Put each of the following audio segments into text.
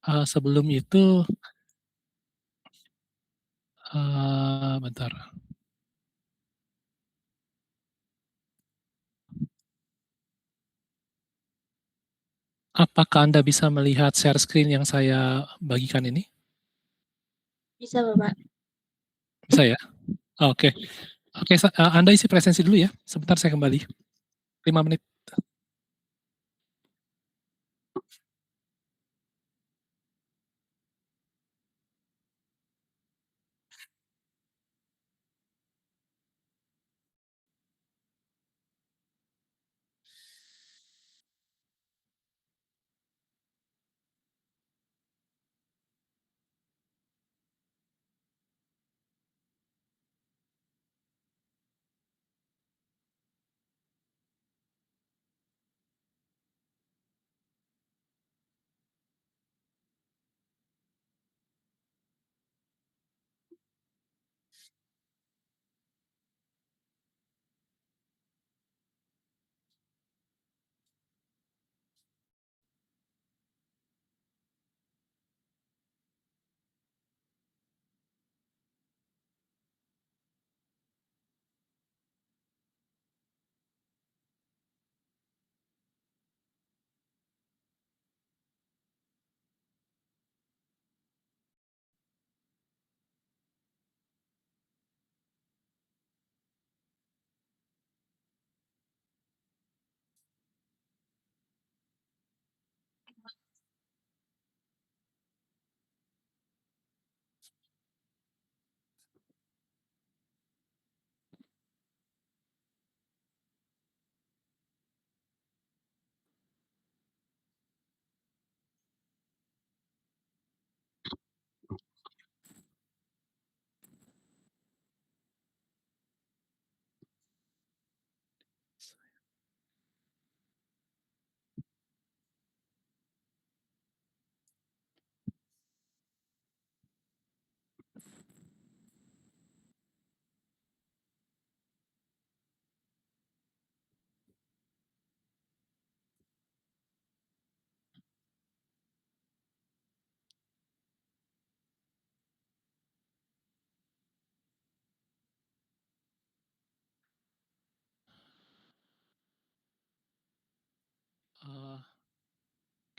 Sebelum itu, bentar. Apakah Anda bisa melihat share screen yang saya bagikan ini? Bisa, Bapak. Bisa ya? Oke. Oke, Anda isi presensi dulu ya. Sebentar saya kembali. 5 menit.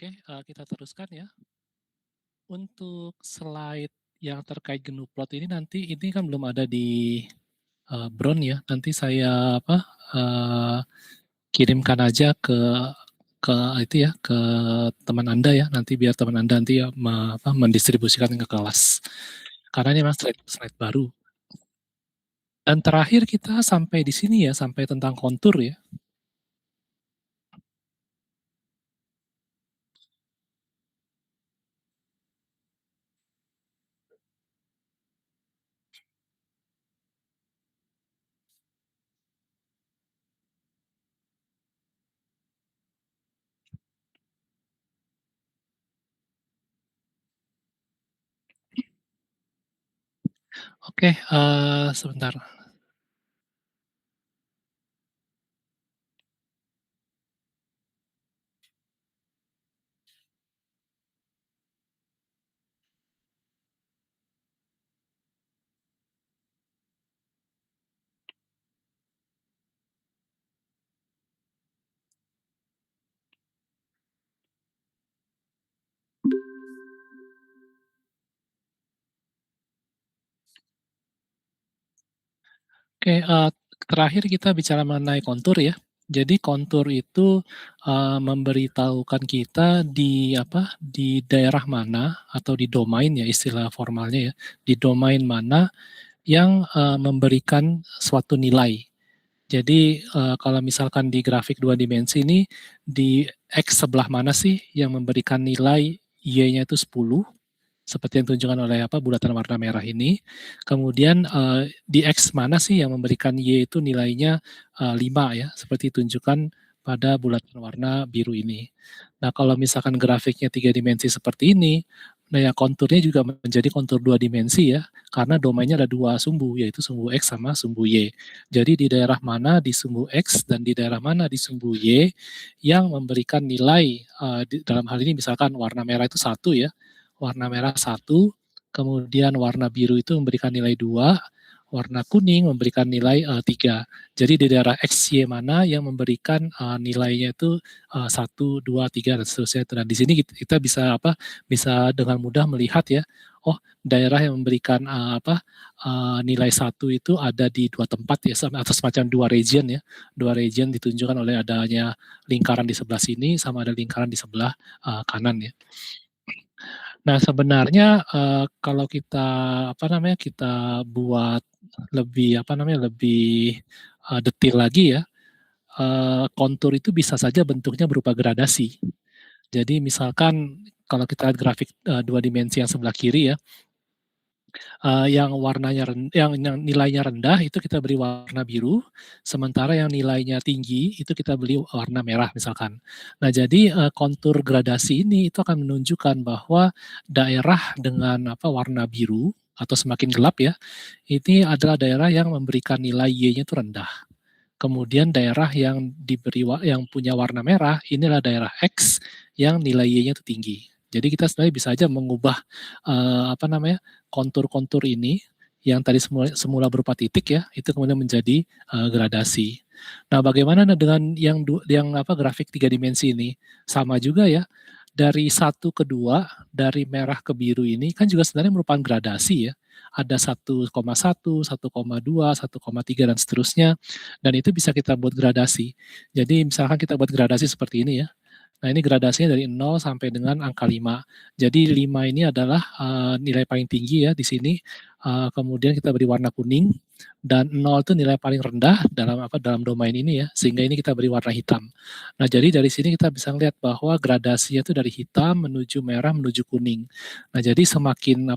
Oke, kita teruskan ya. Untuk slide yang terkait GNU Plot ini nanti ini kan belum ada di Brown ya. Nanti saya kirimkan aja ke itu ya, ke teman Anda ya. Nanti biar teman Anda nanti ya, mendistribusikan ke kelas. Karena ini memang slide baru. Dan terakhir kita sampai di sini ya, sampai tentang kontur ya. Oke, sebentar. Oke, terakhir kita bicara mengenai kontur ya. Jadi kontur itu memberitahukan kita di daerah mana atau di domain ya istilah formalnya ya, di domain mana yang memberikan suatu nilai. Jadi kalau misalkan di grafik 2 dimensi ini di X sebelah mana sih yang memberikan nilai Y-nya itu 10 seperti yang ditunjukkan oleh bulatan warna merah ini. Kemudian di X mana sih yang memberikan Y itu nilainya 5 ya, seperti ditunjukkan pada bulatan warna biru ini. Nah, kalau misalkan grafiknya 3 dimensi seperti ini, nah ya konturnya juga menjadi kontur 2 dimensi ya, karena domainnya ada 2 sumbu, yaitu sumbu X sama sumbu Y. Jadi di daerah mana di sumbu X dan di daerah mana di sumbu Y yang memberikan nilai, dalam hal ini misalkan warna merah itu 1 ya, warna merah 1, kemudian warna biru itu memberikan nilai 2, warna kuning memberikan nilai 3. Jadi di daerah X, Y mana yang memberikan nilainya itu 1, 2, 3 dan seterusnya. Dan di sini kita bisa bisa dengan mudah melihat ya, oh daerah yang memberikan nilai 1 itu ada di 2 tempat ya, atau semacam 2 region ya. 2 region ditunjukkan oleh adanya lingkaran di sebelah sini sama ada lingkaran di sebelah kanan ya. Nah sebenarnya kalau kita kita buat lebih lebih detail lagi ya, kontur itu bisa saja bentuknya berupa gradasi. Jadi misalkan kalau kita lihat grafik 2 dimensi yang sebelah kiri ya, yang warnanya yang nilainya rendah itu kita beri warna biru, sementara yang nilainya tinggi itu kita beri warna merah misalkan. Nah jadi kontur gradasi ini itu akan menunjukkan bahwa daerah dengan warna biru atau semakin gelap ya, ini adalah daerah yang memberikan nilai Y-nya itu rendah. Kemudian daerah yang yang punya warna merah, inilah daerah X yang nilai Y-nya itu tinggi. Jadi kita sebenarnya bisa aja mengubah kontur-kontur ini yang tadi semula berupa titik ya, itu kemudian menjadi gradasi. Nah, bagaimana dengan yang grafik 3 dimensi ini? Sama juga ya. Dari 1 ke 2, dari merah ke biru ini kan juga sebenarnya merupakan gradasi ya. Ada 1,1, 1,2, 1,3 dan seterusnya. Dan itu bisa kita buat gradasi. Jadi misalkan kita buat gradasi seperti ini ya. Nah, ini gradasinya dari 0 sampai dengan angka 5. Jadi 5 ini adalah nilai paling tinggi ya di sini. Kemudian kita beri warna kuning dan 0 itu nilai paling rendah dalam domain ini ya, sehingga ini kita beri warna hitam. Nah, jadi dari sini kita bisa lihat bahwa gradasinya itu dari hitam menuju merah menuju kuning. Nah, jadi semakin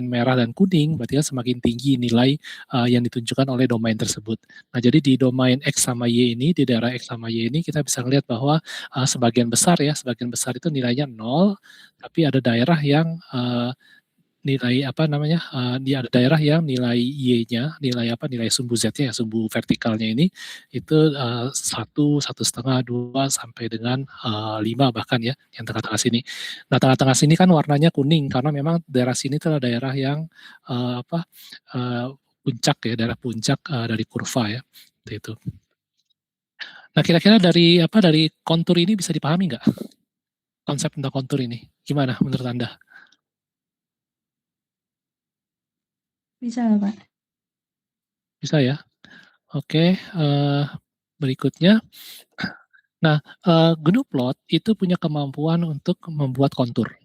merah dan kuning berarti kan semakin tinggi nilai yang ditunjukkan oleh domain tersebut. Nah, jadi di domain X sama Y ini, di daerah X sama Y ini kita bisa lihat bahwa sebagian besar itu nilainya 0, tapi ada daerah yang nilai dia ada daerah yang nilai Y-nya, nilai sumbu Z-nya, sumbu vertikalnya ini itu 1, 1,5, 2 sampai dengan 5 bahkan ya, yang tengah-tengah sini. Nah, tengah-tengah sini kan warnanya kuning karena memang daerah sini itu adalah daerah yang puncak ya, daerah puncak dari kurva ya, itu. Nah, kira-kira dari kontur ini bisa dipahami nggak? Konsep tentang kontur ini, gimana menurut Anda? Bisa, Pak. Bisa ya? Oke, berikutnya. Nah, GNU Plot itu punya kemampuan untuk membuat kontur.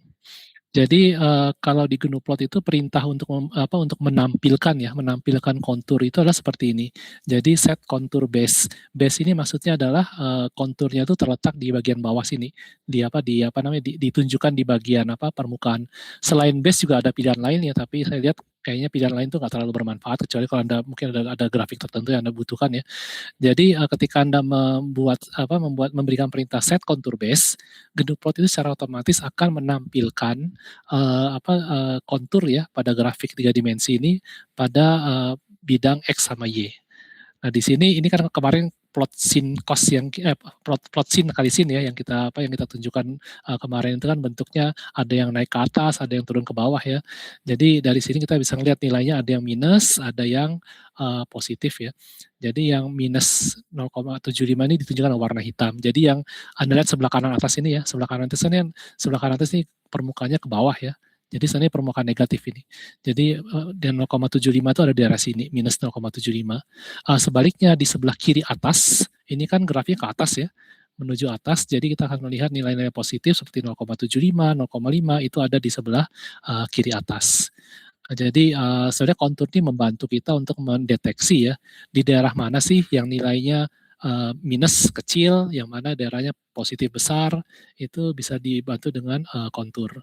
Jadi kalau di GNU Plot itu perintah untuk untuk menampilkan kontur itu adalah seperti ini. Jadi set kontur base. Base ini maksudnya adalah konturnya itu terletak di bagian bawah sini. Ditunjukkan di bagian permukaan. Selain base juga ada pilihan lain ya, tapi saya lihat kayaknya pilihan lain itu nggak terlalu bermanfaat kecuali kalau Anda mungkin ada grafik tertentu yang Anda butuhkan ya. Jadi ketika Anda memberikan perintah set kontur base, GNU Plot itu secara otomatis akan menampilkan kontur ya pada grafik 3 dimensi ini pada bidang X sama Y. Nah, di sini ini kan kemarin plot sin cos yang plot sin kali sin ya yang kita tunjukkan kemarin itu kan bentuknya ada yang naik ke atas, ada yang turun ke bawah ya. Jadi dari sini kita bisa melihat nilainya ada yang minus, ada yang positif ya. Jadi yang minus 0,75 ini ditunjukkan warna hitam. Jadi yang Anda lihat sebelah kanan atas ini ya, sebelah kanan atas ini permukaannya ke bawah ya. Jadi sebenarnya permukaan negatif ini. Jadi dan 0,75 itu ada di daerah sini, minus 0,75. Sebaliknya di sebelah kiri atas, ini kan grafiknya ke atas ya, menuju atas. Jadi kita akan melihat nilai-nilai positif seperti 0,75, 0,5 itu ada di sebelah kiri atas. Jadi sebenarnya kontur ini membantu kita untuk mendeteksi ya di daerah mana sih yang nilainya minus kecil, yang mana daerahnya positif besar, itu bisa dibantu dengan kontur.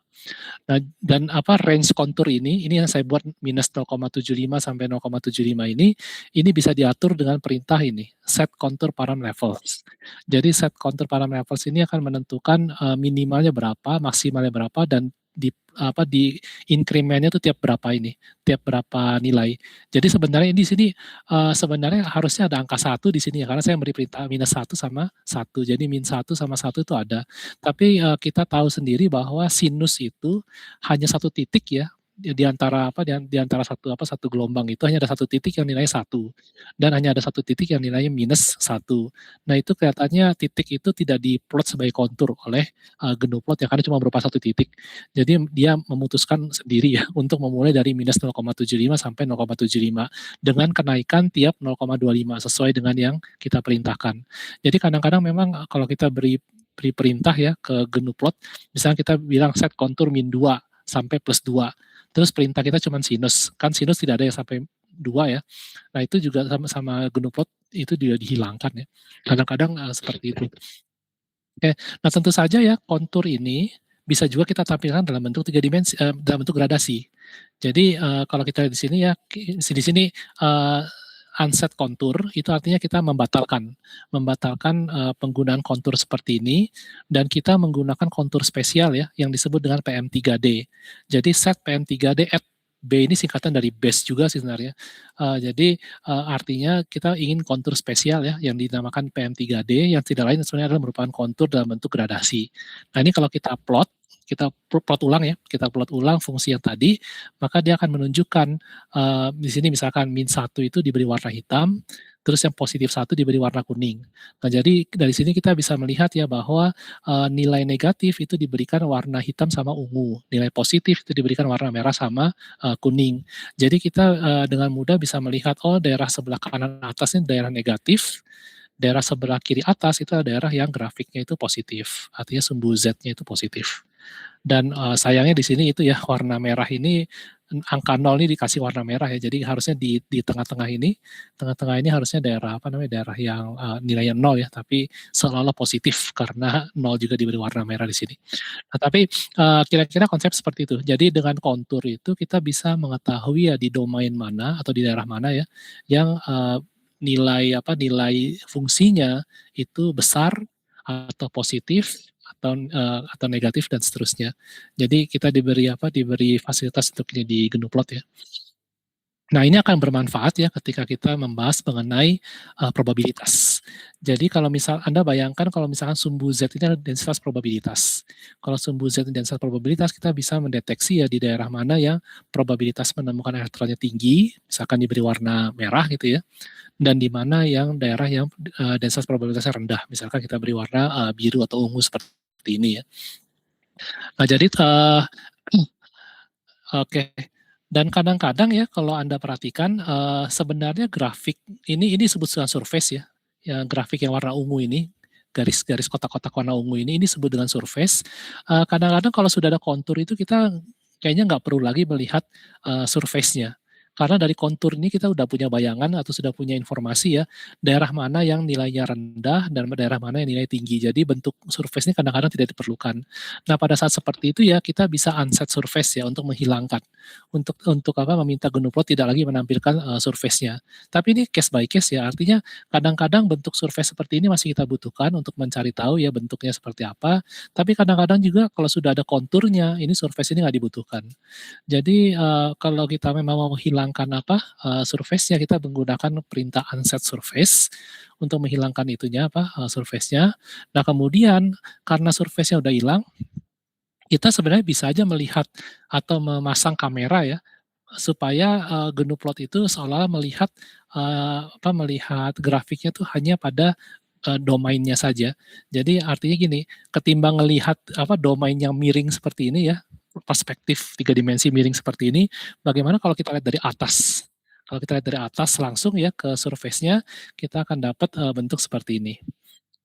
Nah, dan range kontur ini yang saya buat minus 0,75 sampai 0,75 ini bisa diatur dengan perintah ini, set contour param levels. Jadi set contour param levels ini akan menentukan minimalnya berapa, maksimalnya berapa, dan di increment-nya tuh tiap berapa nilai. Jadi sebenarnya di sini sebenarnya harusnya ada angka 1 di sini ya, karena saya beri perintah -1 sama 1. Jadi -1 sama 1 itu ada. Tapi kita tahu sendiri bahwa sinus itu hanya satu titik ya, di antara satu gelombang itu hanya ada satu titik yang nilainya 1 dan hanya ada satu titik yang nilainya -1. Nah, itu kelihatannya titik itu tidak diplot sebagai kontur oleh GNU-Plot ya, karena cuma berupa satu titik. Jadi dia memutuskan sendiri ya untuk memulai dari -0,75 sampai 0,75 dengan kenaikan tiap 0,25 sesuai dengan yang kita perintahkan. Jadi kadang-kadang memang kalau kita beri perintah ya ke GNU-Plot, misalnya kita bilang set kontur -2 sampai +2. Terus perintah kita cuma sinus, kan sinus tidak ada yang sampai 2 ya. Nah, itu juga sama GNU-Plot itu juga dihilangkan ya. Kadang-kadang seperti itu. Oke, nah tentu saja ya kontur ini bisa juga kita tampilkan dalam bentuk 3 dimensi, dalam bentuk gradasi. Jadi kalau kita di sini ya, di sini unset kontur itu artinya kita membatalkan penggunaan kontur seperti ini dan kita menggunakan kontur spesial ya yang disebut dengan PM3D. Jadi set PM3D at B ini singkatan dari base juga sih sebenarnya. Jadi artinya kita ingin kontur spesial ya yang dinamakan PM3D yang tidak lain sebenarnya adalah merupakan kontur dalam bentuk gradasi. Nah, ini kalau kita plot ulang ya, kita plot ulang fungsi yang tadi, maka dia akan menunjukkan di sini misalkan -1 itu diberi warna hitam, terus yang +1 diberi warna kuning. Nah, jadi dari sini kita bisa melihat ya bahwa nilai negatif itu diberikan warna hitam sama ungu, nilai positif itu diberikan warna merah sama kuning. Jadi kita dengan mudah bisa melihat, oh daerah sebelah kanan atas ini daerah negatif, daerah sebelah kiri atas itu adalah daerah yang grafiknya itu positif, artinya sumbu Z-nya itu positif. Dan sayangnya di sini itu ya warna merah ini angka 0 ini dikasih warna merah ya. Jadi harusnya di tengah-tengah ini harusnya daerah daerah yang nilainya 0 ya, tapi seolah-olah positif karena 0 juga diberi warna merah di sini. Nah, tapi kira-kira konsep seperti itu. Jadi dengan kontur itu kita bisa mengetahui ya di domain mana atau di daerah mana ya yang nilai fungsinya itu besar atau positif atau negatif dan seterusnya. Jadi kita diberi fasilitas untuk ini di GNU-Plot ya. Nah, ini akan bermanfaat ya ketika kita membahas mengenai probabilitas. Jadi kalau Anda bayangkan kalau misalkan sumbu Z ini adalah densitas probabilitas. Kalau sumbu Z ini densitas probabilitas, kita bisa mendeteksi ya di daerah mana yang probabilitas menemukan elektronnya tinggi, misalkan diberi warna merah gitu ya, dan di mana yang daerah yang densitas probabilitasnya rendah, misalkan kita beri warna biru atau ungu seperti ini ya. Nah, jadi oke. Dan kadang-kadang ya kalau Anda perhatikan sebenarnya grafik ini disebut dengan surface ya. Ya, grafik yang warna ungu ini, garis-garis kotak-kotak warna ungu ini disebut dengan surface. Kadang-kadang kalau sudah ada kontur itu kita kayaknya nggak perlu lagi melihat surface-nya. Karena dari kontur ini kita udah punya bayangan atau sudah punya informasi ya, daerah mana yang nilainya rendah dan daerah mana yang nilai tinggi. Jadi bentuk surface ini kadang-kadang tidak diperlukan. Nah, pada saat seperti itu ya kita bisa unset surface ya untuk menghilangkan. Untuk meminta GNU-Plot tidak lagi menampilkan surface-nya. Tapi ini case by case ya, artinya kadang-kadang bentuk surface seperti ini masih kita butuhkan untuk mencari tahu ya bentuknya seperti apa. Tapi kadang-kadang juga kalau sudah ada konturnya, ini surface ini nggak dibutuhkan. Jadi kalau kita memang mau menghilangkan surface-nya, kita menggunakan perintah unset surface untuk menghilangkan itunya surface-nya. Nah, kemudian karena surface-nya udah hilang, kita sebenarnya bisa aja melihat atau memasang kamera ya supaya GNU-Plot itu seolah-olah melihat grafiknya tuh hanya pada domainnya saja. Jadi artinya gini, ketimbang melihat domain yang miring seperti ini ya, perspektif 3 dimensi miring seperti ini, bagaimana kalau kita lihat dari atas? Kalau kita lihat dari atas langsung ya ke surface-nya, kita akan dapat bentuk seperti ini.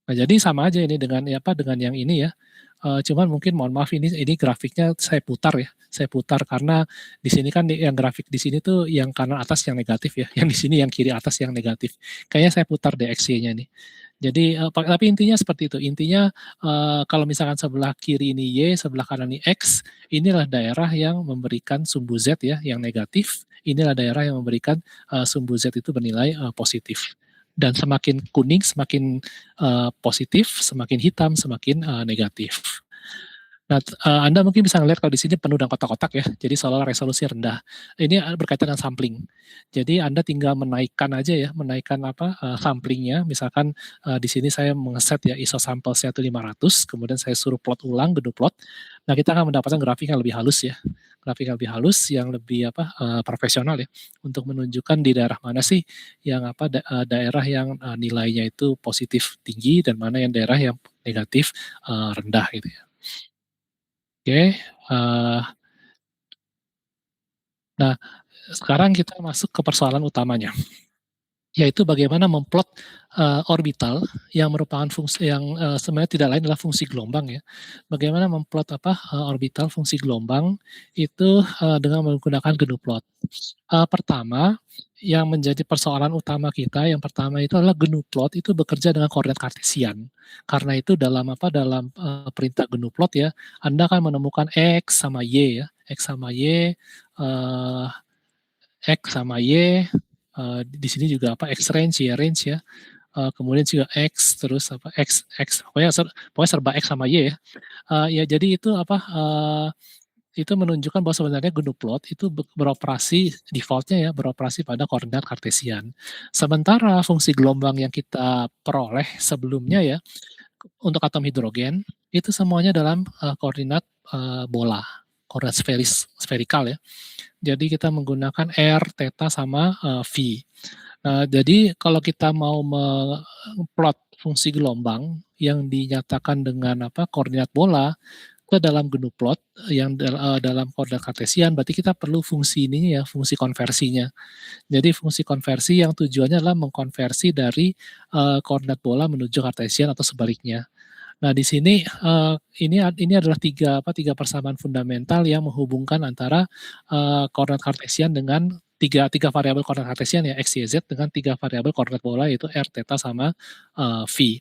Nah, jadi sama aja ini dengan dengan yang ini ya. Cuman mungkin mohon maaf ini grafiknya saya putar ya. Saya putar karena di sini kan yang grafik di sini tuh yang kanan atas yang negatif ya, yang di sini yang kiri atas yang negatif. Kayaknya saya putar deh X-Y-nya nih. Jadi tapi intinya seperti itu. Intinya kalau misalkan sebelah kiri ini Y, sebelah kanan ini X, inilah daerah yang memberikan sumbu Z ya yang negatif. Inilah daerah yang memberikan sumbu Z itu bernilai positif. Dan semakin kuning semakin positif, semakin hitam semakin negatif. Nah, Anda mungkin bisa ngelihat kalau di sini penuh dengan kotak-kotak ya, jadi seolah resolusi rendah. Ini berkaitan dengan sampling. Jadi Anda tinggal menaikkan aja ya, menaikkan samplingnya. Misalkan di sini saya mengeset ya ISO samplesnya itu 500, kemudian saya suruh plot ulang, GNU plot. Nah, kita akan mendapatkan grafik yang lebih halus ya, grafik yang lebih halus, yang lebih profesional ya, untuk menunjukkan di daerah mana sih yang daerah yang nilainya itu positif tinggi dan mana yang daerah yang negatif rendah gitu ya. Oke, nah sekarang kita masuk ke persoalan utamanya, yaitu bagaimana memplot orbital yang merupakan fungsi yang sebenarnya tidak lain adalah fungsi gelombang ya. Bagaimana memplot orbital fungsi gelombang itu dengan menggunakan GNU plot. Pertama, yang menjadi persoalan utama kita, yang pertama itu adalah GNU plot itu bekerja dengan koordinat kartesian. Karena itu dalam perintah GNU plot ya, Anda akan menemukan X sama Y ya, X sama Y, X sama Y, di sini juga X range, Y range ya, kemudian juga X, terus X, pokoknya serba X sama Y ya. Ya jadi itu menunjukkan bahwa sebenarnya GNU plot itu beroperasi defaultnya ya, beroperasi pada koordinat kartesian. Sementara fungsi gelombang yang kita peroleh sebelumnya ya, untuk atom hidrogen itu semuanya dalam koordinat bola, koordinat sferikal ya. Jadi kita menggunakan R, theta sama V. Jadi kalau kita mau plot fungsi gelombang yang dinyatakan dengan koordinat bola, itu dalam GNU plot yang dalam koordinat kartesian, berarti kita perlu fungsi ini ya, fungsi konversinya. Jadi fungsi konversi yang tujuannya adalah mengkonversi dari koordinat bola menuju kartesian atau sebaliknya. Nah, di sini ini adalah tiga persamaan fundamental yang menghubungkan antara koordinat kartesian dengan tiga variabel koordinat kartesian ya, X, Y, Z, dengan tiga variabel koordinat bola yaitu R, theta, sama V.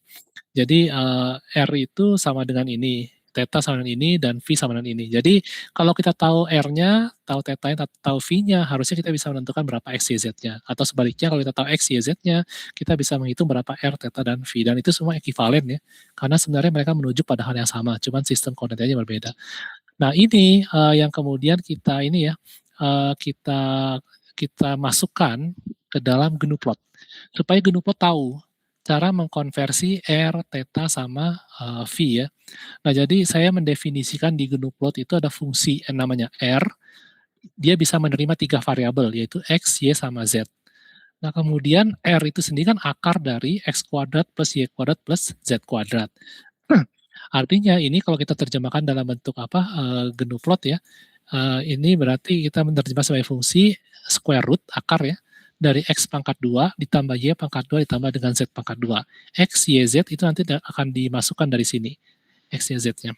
Jadi R itu sama dengan ini, theta sama dengan ini, dan V sama dengan ini. Jadi kalau kita tahu R-nya, tahu theta-nya, tahu V-nya, harusnya kita bisa menentukan berapa X, Y, Z-nya. Atau sebaliknya, kalau kita tahu X, Y, Z-nya, kita bisa menghitung berapa R, theta, dan V. Dan itu semua ekivalen ya, karena sebenarnya mereka menuju pada hal yang sama, cuman sistem koordinatnya berbeda. Nah ini yang kemudian kita ini ya, kita masukkan ke dalam GNU plot, supaya GNU plot tahu cara mengkonversi R, theta, sama V ya. Nah, jadi saya mendefinisikan di GNU plot itu ada fungsi yang namanya R, dia bisa menerima tiga variabel, yaitu X, Y, sama Z. Nah, kemudian R itu sendiri kan akar dari X kuadrat plus Y kuadrat plus Z kuadrat. Artinya ini kalau kita terjemahkan dalam bentuk GNU plot ya, ini berarti kita menerjemah sebagai fungsi square root, akar ya, dari X pangkat 2 ditambah Y pangkat 2 ditambah dengan Z pangkat 2. X, Y, Z itu nanti akan dimasukkan dari sini, X, Y, Z-nya.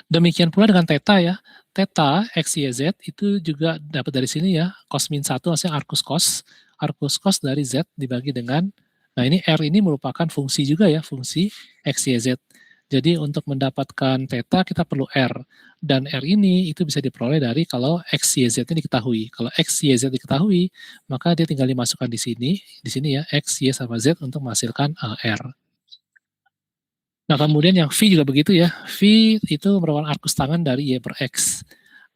Demikian pula dengan theta ya. Theta, X, Y, Z itu juga dapat dari sini ya, cos min 1 maksudnya arcus cos dari Z dibagi dengan, nah ini R ini merupakan fungsi juga ya, fungsi X, Y, Z. Jadi untuk mendapatkan theta kita perlu R, dan R ini itu bisa diperoleh dari kalau X, Y, Z ini diketahui. Kalau X, Y, Z diketahui, maka dia tinggal dimasukkan di sini ya, X, Y, sama Z untuk menghasilkan R. Nah, kemudian yang V juga begitu ya. V itu merupakan arkus tangan dari Y per X.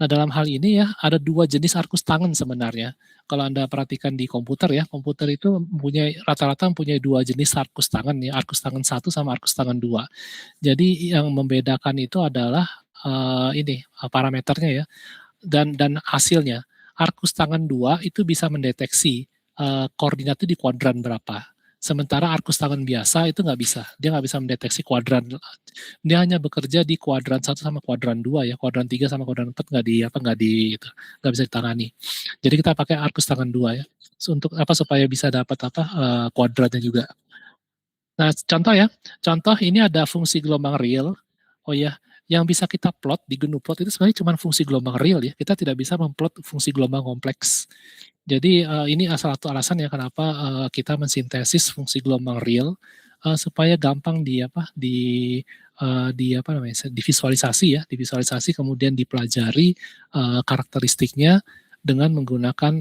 Nah, dalam hal ini ya, ada dua jenis arkus tangan sebenarnya. Kalau Anda perhatikan di komputer ya, komputer itu rata-rata mempunyai dua jenis arkus tangan ya, arkus tangan 1 sama arkus tangan 2. Jadi yang membedakan itu adalah parameternya ya, dan hasilnya. Arkus tangan 2 itu bisa mendeteksi koordinat itu di kuadran berapa. Sementara arkus tangan biasa itu nggak bisa. Dia nggak bisa mendeteksi kuadran. Dia hanya bekerja di kuadran 1 sama kuadran 2 ya. Kuadran 3 sama kuadran 4 nggak bisa ditangani. Jadi kita pakai arkus tangan 2 ya. Untuk supaya bisa dapat kuadratnya juga. Nah, contoh ini ada fungsi gelombang real. Oh ya, yang bisa kita plot di GNU plot itu sebenarnya cuma fungsi gelombang real ya. Kita tidak bisa memplot fungsi gelombang kompleks. Jadi ini salah satu alasan ya kenapa kita mensintesis fungsi gelombang real supaya gampang divisualisasi ya, kemudian dipelajari karakteristiknya dengan menggunakan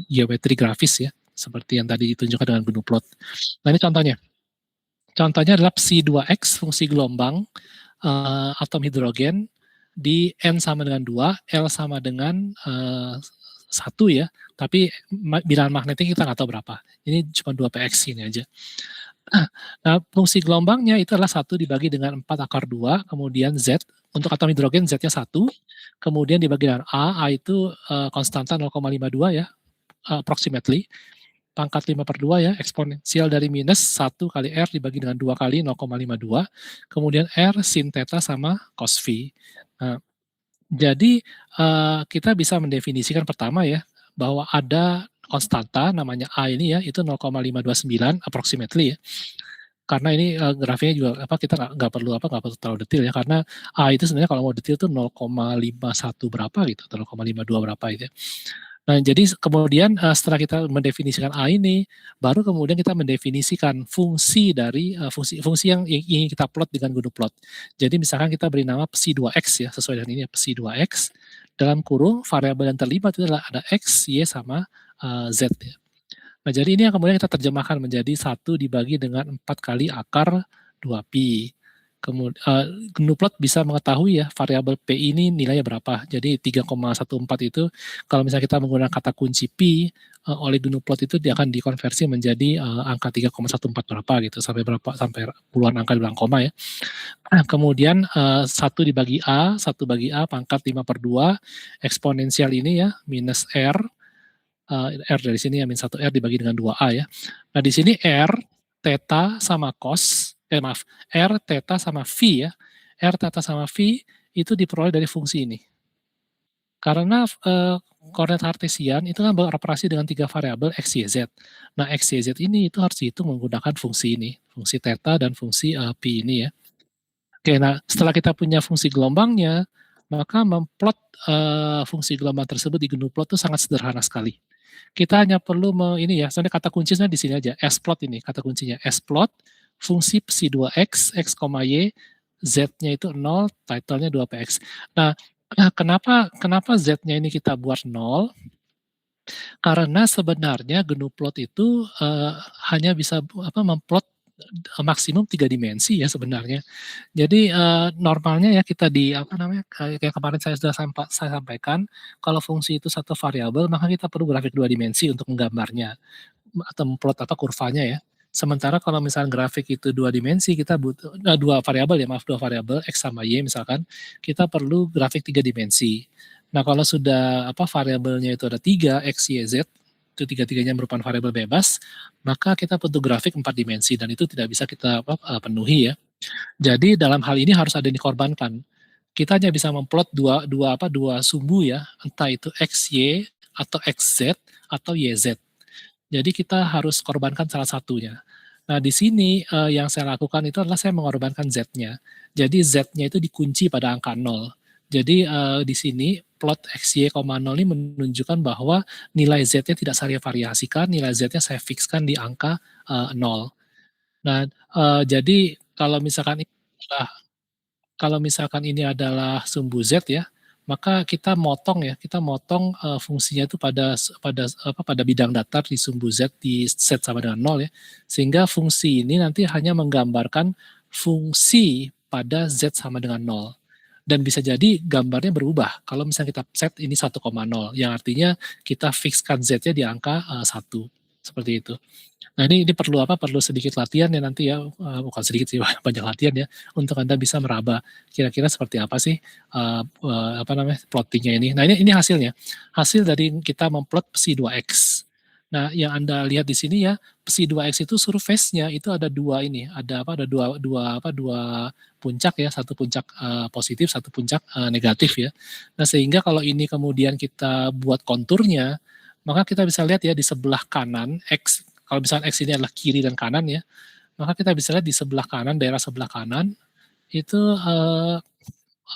geometri grafis ya, seperti yang tadi ditunjukkan dengan GNU plot. Nah ini contohnya. Contohnya adalah psi 2x fungsi gelombang atom hidrogen di N sama dengan 2, L sama dengan 1 ya, tapi bilangan magnetik kita nggak tahu berapa. Ini cuma 2px ini aja. Nah, fungsi gelombangnya itu adalah 1 dibagi dengan 4 akar 2, kemudian Z, untuk atom hidrogen Z-nya 1, kemudian dibagi dengan A itu konstanta 0,52 ya, approximately, pangkat 5/2 ya, eksponensial dari minus 1 kali R dibagi dengan 2 kali 0,52, kemudian R sin theta sama cos phi. Nah, jadi kita bisa mendefinisikan pertama ya, bahwa ada konstanta namanya A ini ya, itu 0,529 approximately ya. Karena ini grafiknya juga kita nggak perlu terlalu detail ya, karena A itu sebenarnya kalau mau detail itu 0,51 berapa gitu, atau 0,52 berapa itu ya. Nah, jadi kemudian setelah kita mendefinisikan A ini, baru kemudian kita mendefinisikan fungsi dari fungsi yang ingin kita plot dengan GNU plot. Jadi misalkan kita beri nama psi2x ya, sesuai dengan ini ya, psi2x, dalam kurung variabel yang terlibat itu adalah ada x, y, sama z ya. Nah, jadi ini yang kemudian kita terjemahkan menjadi 1 dibagi dengan 4 kali akar 2pi. Kemudian GNU plot bisa mengetahui ya variabel P ini nilainya berapa. Jadi 3,14 itu kalau misalnya kita menggunakan kata kunci pi oleh GNU plot itu dia akan dikonversi menjadi angka 3,14 berapa gitu, sampai puluhan angka di belakang koma ya. Nah, kemudian 1 dibagi A, 1 bagi A pangkat 5/2 eksponensial ini ya minus R, R dari sini ya min 1 R dibagi dengan 2A ya. Nah, di sini R, theta sama cos, R, theta sama phi ya. R, theta sama phi itu diperoleh dari fungsi ini. Karena koordinat kartesian itu kan beroperasi dengan 3 variabel x, y, z. Nah, x, y, z ini itu harus dihitung menggunakan fungsi ini, fungsi theta dan fungsi pi ini ya. Oke, nah setelah kita punya fungsi gelombangnya, maka memplot fungsi gelombang tersebut di GNU plot itu sangat sederhana sekali. Kita hanya perlu ini ya, sebenarnya kata kuncinya di sini aja, splot ini kata kuncinya, splot fungsi psi2x, x, y, z-nya itu 0, title-nya 2px. Nah, kenapa z-nya ini kita buat 0? Karena sebenarnya GNU plot itu hanya bisa memplot maksimum 3 dimensi ya sebenarnya. Jadi normalnya ya kita kayak kemarin saya sampaikan, kalau fungsi itu satu variabel maka kita perlu grafik 2 dimensi untuk menggambarnya atau memplot kurvanya ya. Sementara kalau misalnya grafik itu 2 dimensi kita butuh 2 variabel ya, maaf 2 variabel x sama y misalkan, kita perlu grafik 3 dimensi. Nah, kalau sudah variabelnya itu ada 3 x, y, z, itu tiga-tiganya merupakan variabel bebas, maka kita butuh grafik 4 dimensi dan itu tidak bisa kita penuhi ya. Jadi dalam hal ini harus ada yang dikorbankan. Kita hanya bisa memplot dua sumbu ya, entah itu xy atau xz atau yz. Jadi kita harus korbankan salah satunya. Nah, di sini yang saya lakukan itu adalah saya mengorbankan z-nya. Jadi z-nya itu dikunci pada angka 0. Jadi di sini plot xy, 0 ini menunjukkan bahwa nilai z-nya tidak saya variasikan, nilai z-nya saya fixkan di angka 0. Nah, jadi kalau misalkan ini adalah sumbu z ya, maka kita motong fungsinya itu pada bidang datar di sumbu z di z sama dengan 0 ya. Sehingga fungsi ini nanti hanya menggambarkan fungsi pada z sama dengan 0. Dan bisa jadi gambarnya berubah kalau misalnya kita set ini 1,0 yang artinya kita fixkan z-nya di angka 1 seperti itu. Nah, ini perlu sedikit latihan ya nanti ya, bukan sedikit sih, banyak latihan ya, untuk Anda bisa meraba kira-kira seperti apa sih plottingnya ini. Nah, ini hasilnya. Hasil dari kita memplot psi2x. Nah, yang Anda lihat di sini ya, psi2x itu surface-nya itu ada dua puncak ya, satu puncak positif, satu puncak negatif ya. Nah, sehingga kalau ini kemudian kita buat konturnya, maka kita bisa lihat ya di sebelah kanan x, kalau misalnya x ini adalah kiri dan kanan ya, maka kita bisa lihat di sebelah kanan, daerah sebelah kanan itu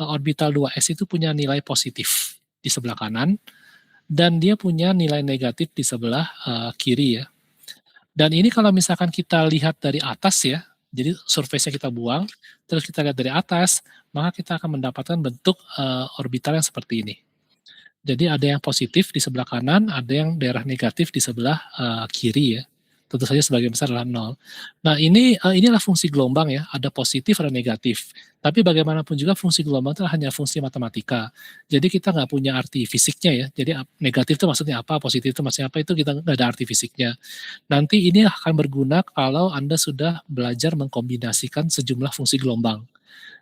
orbital 2s itu punya nilai positif di sebelah kanan dan dia punya nilai negatif di sebelah kiri ya. Dan ini kalau misalkan kita lihat dari atas ya, jadi surface-nya kita buang, terus kita lihat dari atas, maka kita akan mendapatkan bentuk orbital yang seperti ini. Jadi ada yang positif di sebelah kanan, ada yang daerah negatif di sebelah kiri ya. tentu saja sebagian besar adalah 0. Nah inilah fungsi gelombang ya, ada positif, ada negatif. Tapi bagaimanapun juga fungsi gelombang itu hanya fungsi matematika. Jadi kita nggak punya arti fisiknya ya. Jadi negatif itu maksudnya apa, positif itu maksudnya apa, itu kita nggak ada arti fisiknya. Nanti ini akan berguna kalau Anda sudah belajar mengkombinasikan sejumlah fungsi gelombang.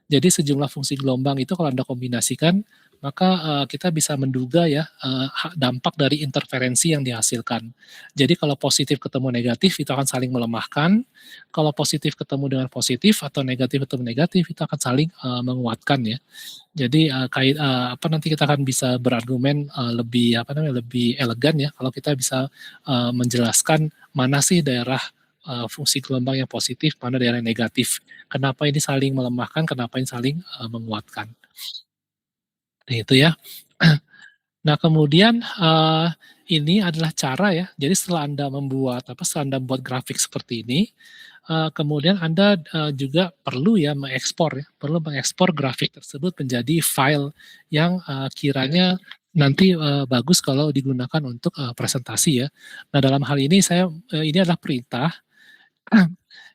Jadi sejumlah fungsi gelombang itu kalau Anda kombinasikan, maka kita bisa menduga ya dampak dari interferensi yang dihasilkan. Jadi kalau positif ketemu negatif itu akan saling melemahkan, kalau positif ketemu dengan positif atau negatif ketemu negatif itu akan saling menguatkan ya. Jadi nanti kita akan bisa berargumen lebih elegan ya kalau kita bisa menjelaskan mana sih daerah fungsi gelombang yang positif, mana daerah yang negatif. Kenapa ini saling melemahkan, kenapa ini saling menguatkan. Itu ya. Nah kemudian ini adalah cara ya, jadi setelah Anda membuat grafik seperti ini, kemudian Anda juga perlu ya mengekspor grafik tersebut menjadi file yang kiranya nanti bagus kalau digunakan untuk presentasi ya. Nah dalam hal ini ini adalah perintah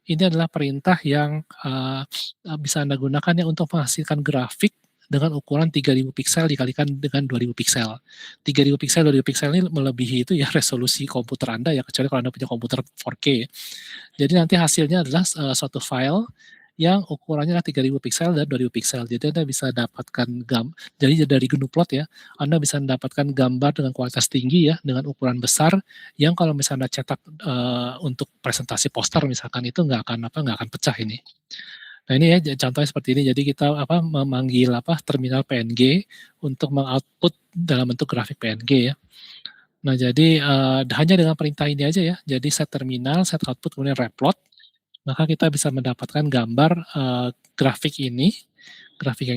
ini adalah perintah yang bisa Anda gunakan ya untuk menghasilkan grafik dengan ukuran 3000 piksel dikalikan dengan 2000 piksel. 3000 piksel, 2000 piksel ini melebihi itu ya resolusi komputer Anda ya, kecuali kalau Anda punya komputer 4K. Jadi nanti hasilnya adalah suatu file yang ukurannya adalah 3000 piksel dan 2000 piksel. Jadi Anda bisa dapatkan jadi dari GNU Plot ya, Anda bisa mendapatkan gambar dengan kualitas tinggi ya, dengan ukuran besar, yang kalau misalnya Anda cetak untuk presentasi poster misalkan itu nggak akan pecah ini. Nah ini ya contohnya seperti ini. Jadi kita memanggil terminal PNG untuk mengoutput dalam bentuk grafik PNG ya. Nah jadi hanya dengan perintah ini aja ya. Jadi set terminal, set output, kemudian replot, maka kita bisa mendapatkan gambar grafik yang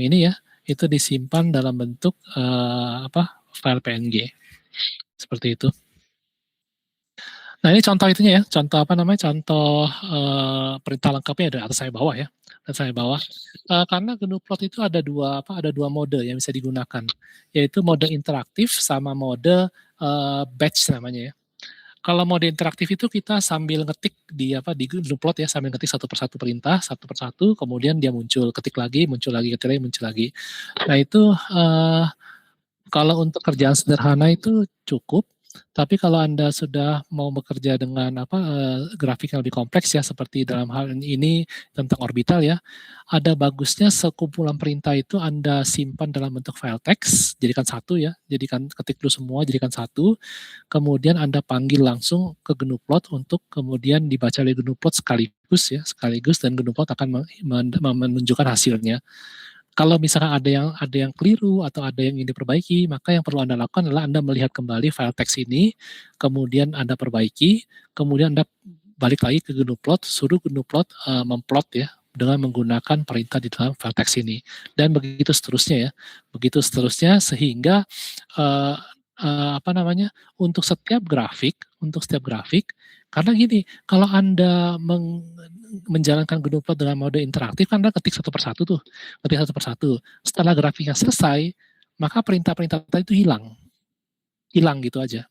ini ya, itu disimpan dalam bentuk file PNG. Seperti itu. Nah ini contoh itunya ya, contoh perintah lengkapnya ada atas saya bawah ya. Karena GNU Plot itu ada dua mode yang bisa digunakan, yaitu mode interaktif sama mode batch namanya ya. Kalau mode interaktif itu kita sambil ngetik di GNU Plot ya, sambil ngetik satu persatu perintah, satu persatu, kemudian dia muncul, ketik lagi, muncul lagi, ketik lagi, muncul lagi. Nah itu kalau untuk kerjaan sederhana itu cukup. Tapi kalau Anda sudah mau bekerja dengan grafik yang lebih kompleks ya, seperti dalam hal ini tentang orbital ya, ada bagusnya sekumpulan perintah itu Anda simpan dalam bentuk file teks, jadikan satu ya, ketik dulu semua, jadikan satu, kemudian Anda panggil langsung ke GNU Plot untuk kemudian dibaca oleh GNU Plot sekaligus dan GNU Plot akan menunjukkan hasilnya. Kalau misalkan ada yang keliru atau ada yang ingin diperbaiki, maka yang perlu Anda lakukan adalah Anda melihat kembali file teks ini, kemudian Anda perbaiki, kemudian Anda balik lagi ke GNU Plot, suruh GNU Plot memplot ya dengan menggunakan perintah di dalam file teks ini, dan begitu seterusnya ya, sehingga untuk setiap grafik, karena gini, kalau Anda menjalankan GNU Plot dengan mode interaktif, kan Anda ketik satu persatu. Setelah grafiknya selesai, maka perintah-perintah tadi itu hilang gitu aja.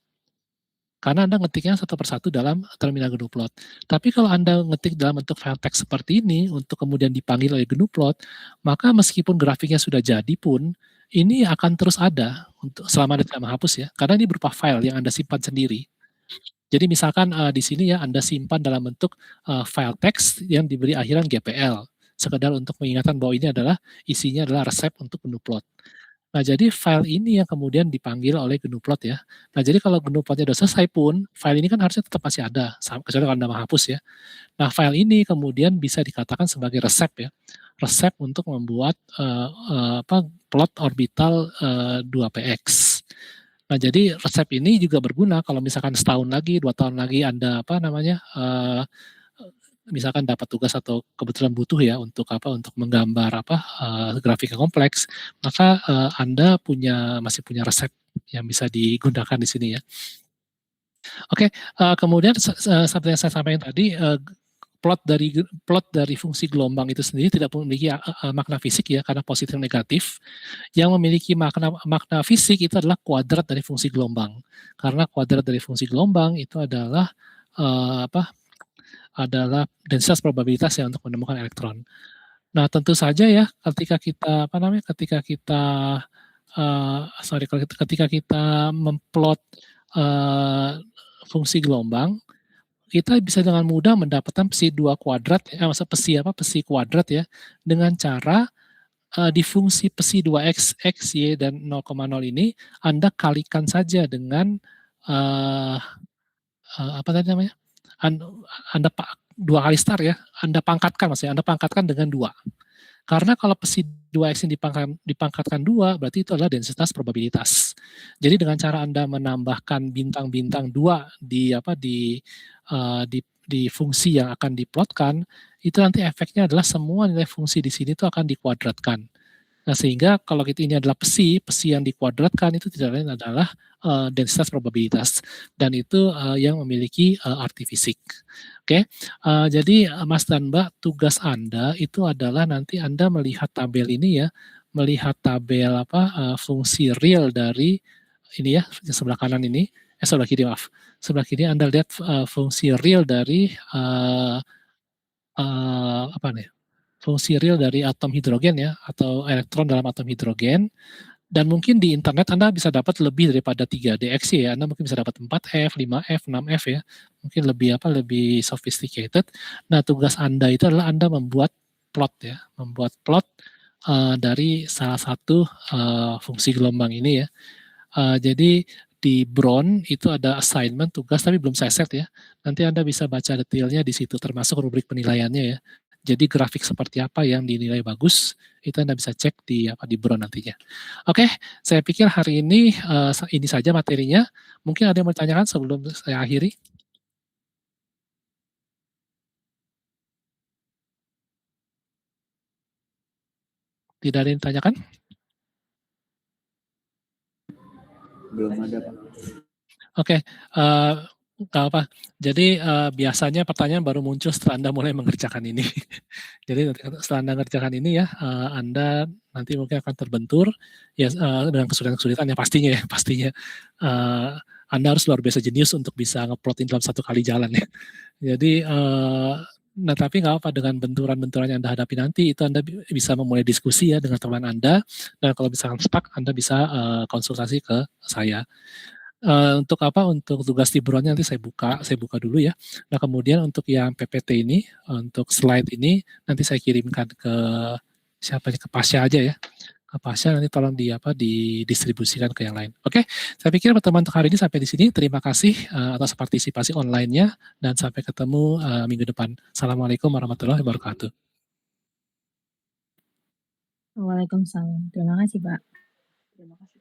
Karena Anda ngetiknya satu persatu dalam terminal GNU Plot. Tapi kalau Anda ngetik dalam bentuk file teks seperti ini, untuk kemudian dipanggil oleh GNU Plot, maka meskipun grafiknya sudah jadi pun, ini akan terus ada untuk selama Anda tidak menghapus ya, karena ini berupa file yang Anda simpan sendiri. Jadi misalkan di sini ya Anda simpan dalam bentuk file teks yang diberi akhiran GPL, sekedar untuk mengingatkan bahwa ini isinya adalah resep untuk GNU Plot. Nah jadi file ini yang kemudian dipanggil oleh GNU Plot ya. Nah jadi kalau GNU Plotnya sudah selesai pun, file ini kan harusnya tetap masih ada, kecuali kalau Anda menghapus ya. Nah file ini kemudian bisa dikatakan sebagai resep ya, resep untuk membuat plot orbital 2px. Nah, jadi resep ini juga berguna kalau misalkan setahun lagi, 2 tahun lagi Anda misalkan dapat tugas atau kebetulan butuh ya untuk menggambar grafik yang kompleks, maka Anda masih punya resep yang bisa digunakan di sini ya. Oke, kemudian seperti yang saya sampaikan tadi, plot dari fungsi gelombang itu sendiri tidak memiliki makna fisik ya, karena positif dan negatif. Yang memiliki makna fisik itu adalah kuadrat dari fungsi gelombang. Karena kuadrat dari fungsi gelombang itu adalah adalah densitas probabilitas ya untuk menemukan elektron. Nah, tentu saja ya ketika kita ketika kita memplot fungsi gelombang, kita bisa dengan mudah mendapatkan psi 2 kuadrat, psi kuadrat ya, dengan cara di fungsi psi 2x, x, y, dan 0,0 ini Anda kalikan saja dengan apa tadi namanya? Anda dua kali star ya, Anda pangkatkan dengan 2. Karena kalau psi 2x ini dipangkatkan 2, berarti itu adalah densitas probabilitas. Jadi dengan cara Anda menambahkan bintang-bintang 2 di fungsi yang akan diplotkan, itu nanti efeknya adalah semua nilai fungsi di sini itu akan dikuadratkan. Nah, sehingga kalau ini adalah psi yang dikuadratkan itu tidak lain adalah densitas probabilitas, dan itu yang memiliki arti fisik. Oke, jadi Mas dan Mbak, tugas Anda itu adalah nanti Anda melihat tabel ini ya, melihat tabel fungsi real dari ini ya, sebelah kanan ini, sebelah kiri maaf, sebelah kiri Anda lihat fungsi real dari apa nih? Fungsi real dari atom hidrogen ya, atau elektron dalam atom hidrogen. Dan mungkin di internet Anda bisa dapat lebih daripada 3 DXY ya. Anda mungkin bisa dapat 4F, 5F, 6F ya. Mungkin lebih sophisticated. Nah, tugas Anda itu adalah Anda membuat plot ya, dari salah satu fungsi gelombang ini ya. Jadi di Bron itu ada assignment tugas, tapi belum saya set ya. Nanti Anda bisa baca detailnya di situ, termasuk rubrik penilaiannya ya. Jadi grafik seperti apa yang dinilai bagus, itu Anda bisa cek di Bron nantinya. Oke, saya pikir hari ini saja materinya. Mungkin ada yang mau ditanyakan sebelum saya akhiri? Tidak ada yang ditanyakan? Belum ada, Pak. Oke, nggak apa. Jadi biasanya pertanyaan baru muncul setelah Anda mulai mengerjakan ini. Jadi setelah Anda mengerjakan ini ya, Anda nanti mungkin akan terbentur ya dengan kesulitan-kesulitan ya pastinya. Anda harus luar biasa jenius untuk bisa ngeplotin dalam satu kali jalan ya. Jadi nah tapi nggak apa, dengan benturan-benturan yang Anda hadapi nanti itu Anda bisa memulai diskusi ya dengan teman Anda, dan kalau misalkan stuck Anda bisa konsultasi ke saya. Untuk tugas di Bronnya nanti saya buka dulu ya. Nah, kemudian untuk yang PPT ini, untuk slide ini nanti saya kirimkan ke ke Pasya aja ya. Ke Pasya, nanti tolong didistribusikan ke yang lain. Oke, saya pikir pertemuan untuk hari ini sampai di sini. Terima kasih atas partisipasi online-nya, dan sampai ketemu minggu depan. Assalamualaikum warahmatullahi wabarakatuh. Waalaikumsalam. Terima kasih, Pak. Terima kasih.